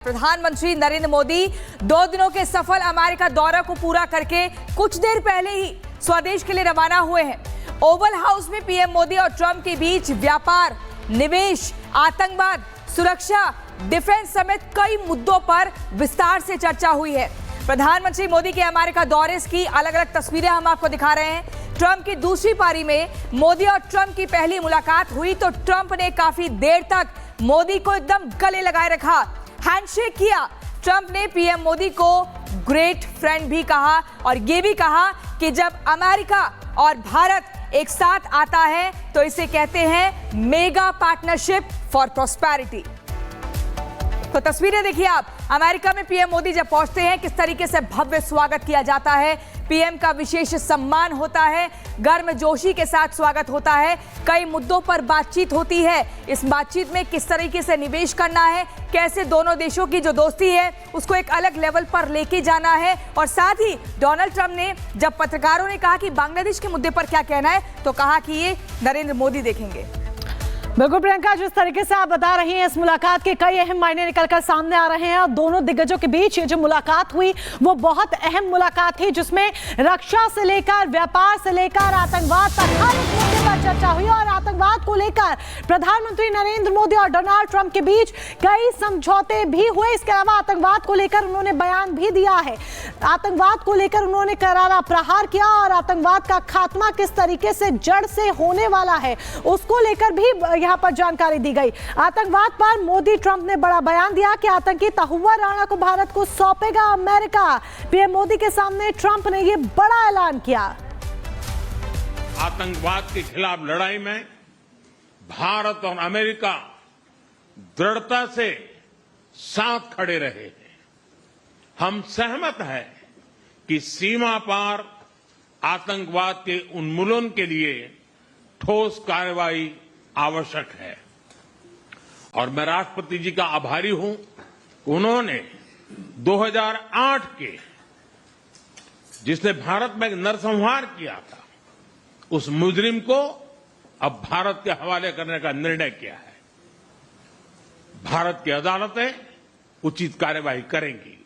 प्रधानमंत्री नरेंद्र मोदी 2 दिनों के सफल अमेरिका दौरे को पूरा करके कुछ देर पहले ही स्वदेश के लिए रवाना हुए हैं। ओवल हाउस में पीएम मोदी और ट्रंप के बीच व्यापार, निवेश, आतंकवाद, सुरक्षा, डिफेंस समेत कई मुद्दों पर विस्तार से चर्चा हुई है। प्रधानमंत्री मोदी के अमेरिका दौरे की अलग अलग तस्वीरें हम आपको दिखा रहे हैं। ट्रंप की दूसरी पारी में मोदी और ट्रंप की पहली मुलाकात हुई तो ट्रंप ने काफी देर तक मोदी को एकदम गले लगाए रखा, हैंडशेक किया। ट्रंप ने पीएम मोदी को ग्रेट फ्रेंड भी कहा और यह भी कहा कि जब अमेरिका और भारत एक साथ आता है तो इसे कहते हैं मेगा पार्टनरशिप फॉर प्रॉस्पेरिटी। तो तस्वीरें देखिए आप, अमेरिका में पीएम मोदी जब पहुंचते हैं किस तरीके से भव्य स्वागत किया जाता है, पीएम का विशेष सम्मान होता है, गर्मजोशी के साथ स्वागत होता है, कई मुद्दों पर बातचीत होती है। इस बातचीत में किस तरीके से निवेश करना है, कैसे दोनों देशों की जो दोस्ती है उसको एक अलग लेवल पर लेके जाना है। और साथ ही डोनाल्ड ट्रंप ने जब पत्रकारों ने कहा कि बांग्लादेश के मुद्दे पर क्या कहना है तो कहा कि ये नरेंद्र मोदी देखेंगे। बिल्कुल प्रियंका, जिस तरीके से आप बता रही हैं, इस मुलाकात के कई अहम मायने निकलकर सामने आ रहे हैं और दोनों दिग्गजों के बीच ये जो मुलाकात हुई वो बहुत अहम मुलाकात थी, जिसमें रक्षा से लेकर व्यापार से लेकर आतंकवाद तक हर एक मुद्दे पर चर्चा हुई। और आतंकवाद को लेकर प्रधानमंत्री नरेंद्र मोदी और डोनाल्ड ट्रंप के बीच कई समझौते भी हुए। इसके अलावा आतंकवाद को लेकर उन्होंने बयान भी दिया है, आतंकवाद को लेकर उन्होंने करारा प्रहार किया और आतंकवाद का खात्मा किस तरीके से जड़ से होने वाला है उसको लेकर भी यहां पर जानकारी दी गई। आतंकवाद पर मोदी ट्रंप ने बड़ा बयान दिया कि आतंकी तहुव्वा राणा को भारत को सौंपेगा अमेरिका। पीएम मोदी के सामने ट्रंप ने यह बड़ा ऐलान किया। आतंकवाद के खिलाफ लड़ाई में भारत और अमेरिका दृढ़ता से साथ खड़े रहे हैं। हम सहमत हैं कि सीमा पार आतंकवाद के उन्मूलन के लिए ठोस कार्रवाई आवश्यक है और मैं राष्ट्रपति जी का आभारी हूं। उन्होंने 2008 के जिसने भारत में नरसंहार किया था उस मुजरिम को अब भारत के हवाले करने का निर्णय किया है। भारत की अदालतें उचित कार्यवाही करेंगी।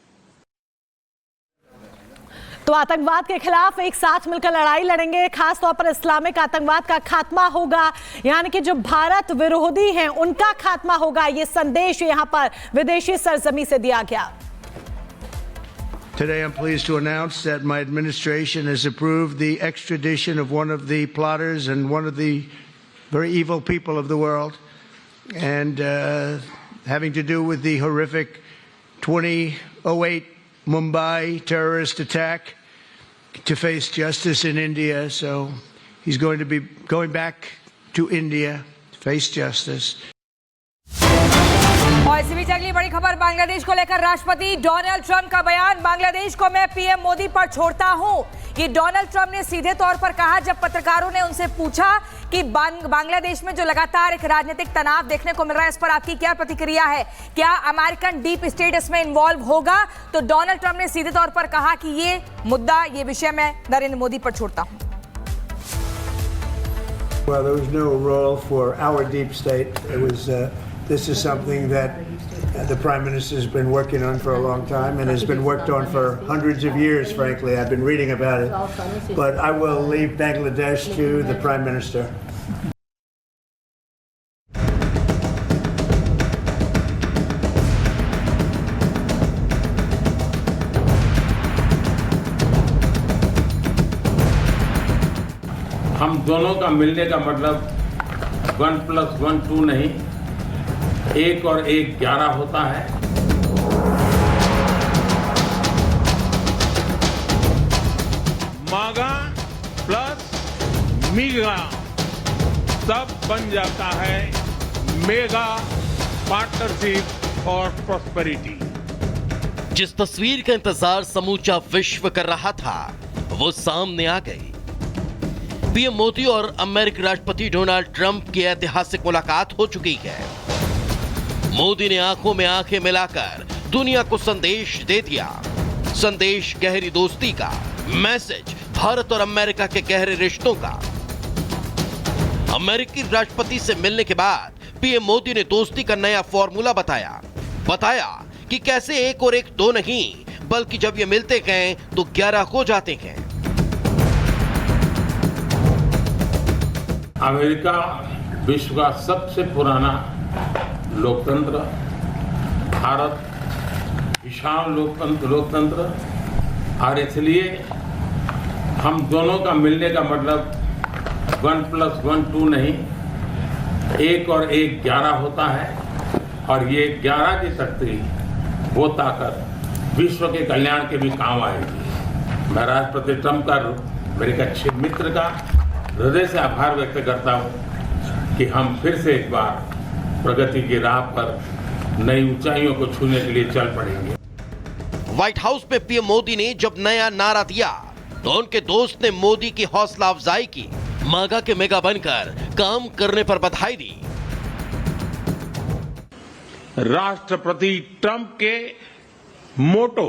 तो आतंकवाद के खिलाफ एक साथ मिलकर लड़ाई लड़ेंगे, खासतौर पर इस्लामिक आतंकवाद का खात्मा होगा, यानी कि जो भारत विरोधी हैं उनका खात्मा होगा। ये संदेश यहां पर विदेशी सरजमी से दिया गया। Today I'm pleased to announce that my administration has approved the extradition of one of the plotters and one of the very evil people of the world, and having to do with the horrific 2008 Mumbai terrorist attack, to face justice in India. So he's going to be going back to India to face justice. और इसी बीच अगली बड़ी खबर, बांग्लादेश को लेकर राष्ट्रपति Donald Trump का बयान। बांग्लादेश को मैं पीएम मोदी पर छोड़ता हूं, ये डोनाल्ड ट्रंप ने सीधे तौर पर कहा जब पत्रकारों ने उनसे पूछा कि बांग्लादेश में जो लगातार एक राजनीतिक तनाव देखने को मिल रहा है इस पर आपकी क्या प्रतिक्रिया है, क्या अमेरिकन डीप स्टेट इसमें इन्वॉल्व होगा। तो डोनाल्ड ट्रंप ने सीधे तौर पर कहा कि ये मुद्दा, ये विषय मैं नरेंद्र मोदी पर छोड़ता हूं। Well, there was no role for our deep state. It was this is something that the Prime Minister has been working on for a long time and has been worked on for hundreds of years, frankly. I've been reading about it. But I will leave Bangladesh to the Prime Minister. हम दोनों का मिलने का मतलब 1+1 2 नहीं, 1 और 1 11 होता है। मागा प्लस मीगा तब बन जाता है मेगा पार्टनरशिप और प्रॉस्पेरिटी। जिस तस्वीर का इंतजार समूचा विश्व कर रहा था वो सामने आ गई। पीएम मोदी और अमेरिकी राष्ट्रपति डोनाल्ड ट्रंप की ऐतिहासिक मुलाकात हो चुकी है। मोदी ने आंखों में आंखें मिलाकर दुनिया को संदेश दे दिया, संदेश गहरी दोस्ती का, मैसेज भारत और अमेरिका के गहरे रिश्तों का। अमेरिकी राष्ट्रपति से मिलने के बाद पीएम मोदी ने दोस्ती का नया फॉर्मूला बताया कि कैसे एक और एक दो नहीं, बल्कि जब ये मिलते गए तो 11 हो जाते हैं। अमेरिका विश्व का सबसे पुराना लोकतंत्र, भारत विशाल लोकतंत्र, और इसलिए हम दोनों का मिलने का मतलब 1+1 2 नहीं, 1 और 1 11 होता है। और ये 11 की शक्ति, वो ताकत विश्व के कल्याण के भी काम आएगी। मैं राष्ट्रपति ट्रंप का, मेरे एक अच्छे मित्र का हृदय से आभार व्यक्त करता हूं कि हम फिर से एक बार प्रगति की राह पर नई ऊंचाइयों को छूने के लिए चल पड़ेंगे। व्हाइट हाउस में पीएम मोदी ने जब नया नारा दिया तो उनके दोस्त ने मोदी की हौसला अफजाई की, मागा के मेगा बनकर काम करने पर बधाई दी। राष्ट्रपति ट्रंप के मोटो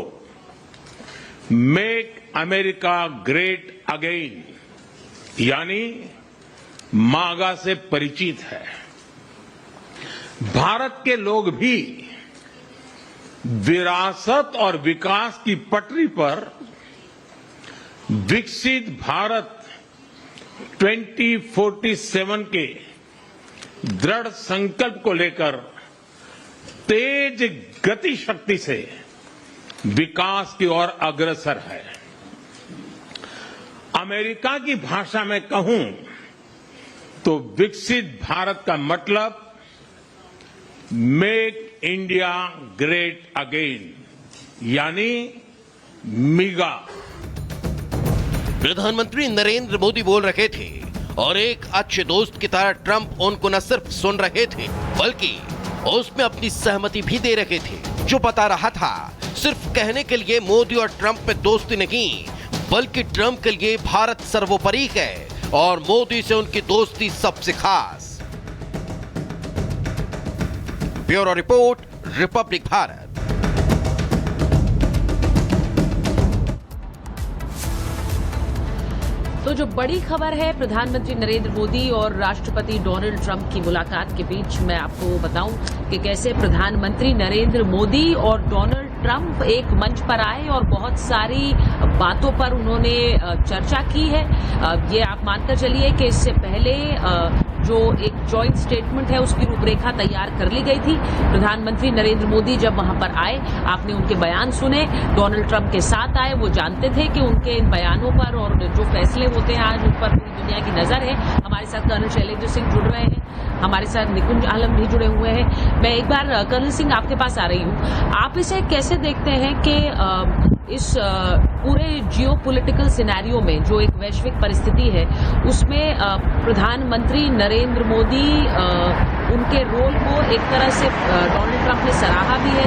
मेक अमेरिका ग्रेट अगेन यानी मागा से परिचित है। भारत के लोग भी विरासत और विकास की पटरी पर विकसित भारत 2047 के दृढ़ संकल्प को लेकर तेज गति शक्ति से विकास की ओर अग्रसर है। अमेरिका की भाषा में कहूं तो विकसित भारत का मतलब मेक इंडिया ग्रेट अगेन यानी मिगा। प्रधानमंत्री नरेंद्र मोदी बोल रहे थे और एक अच्छे दोस्त की तरह ट्रंप उनको न सिर्फ सुन रहे थे बल्कि उसमें अपनी सहमति भी दे रहे थे, जो बता रहा था सिर्फ कहने के लिए मोदी और ट्रंप में दोस्ती नहीं, बल्कि ट्रंप के लिए भारत सर्वोपरि है और मोदी से उनकी दोस्ती सबसे खास। Bureau report, Republic Bharat. तो जो बड़ी खबर है प्रधानमंत्री नरेंद्र मोदी और राष्ट्रपति डोनाल्ड ट्रंप की मुलाकात के बीच, मैं आपको बताऊं कि कैसे प्रधानमंत्री नरेंद्र मोदी और डोनाल्ड ट्रंप एक मंच पर आए और बहुत सारी बातों पर उन्होंने चर्चा की है। ये आप मानकर चलिए कि इससे पहले जो एक जॉइंट स्टेटमेंट है उसकी रूपरेखा तैयार कर ली गई थी। प्रधानमंत्री नरेंद्र मोदी जब वहां पर आए, आपने उनके बयान सुने, डोनाल्ड ट्रंप के साथ आए, वो जानते थे कि उनके इन बयानों पर और जो फैसले होते हैं आज उन पर पूरी दुनिया की नजर है। हमारे साथ कर्नल शैलेंद्र सिंह जुड़ रहे हैं, हमारे साथ निकुंज आलम भी जुड़े हुए हैं। मैं एक बार कर्नल सिंह आपके पास आ रही हूँ, आप इसे कैसे देखते हैं कि इस पूरे जियोपॉलिटिकल सिनेरियो में जो एक वैश्विक परिस्थिति है उसमें प्रधानमंत्री नरेंद्र मोदी उनके रोल को एक तरह से डोनाल्ड ट्रंप ने सराहा भी है,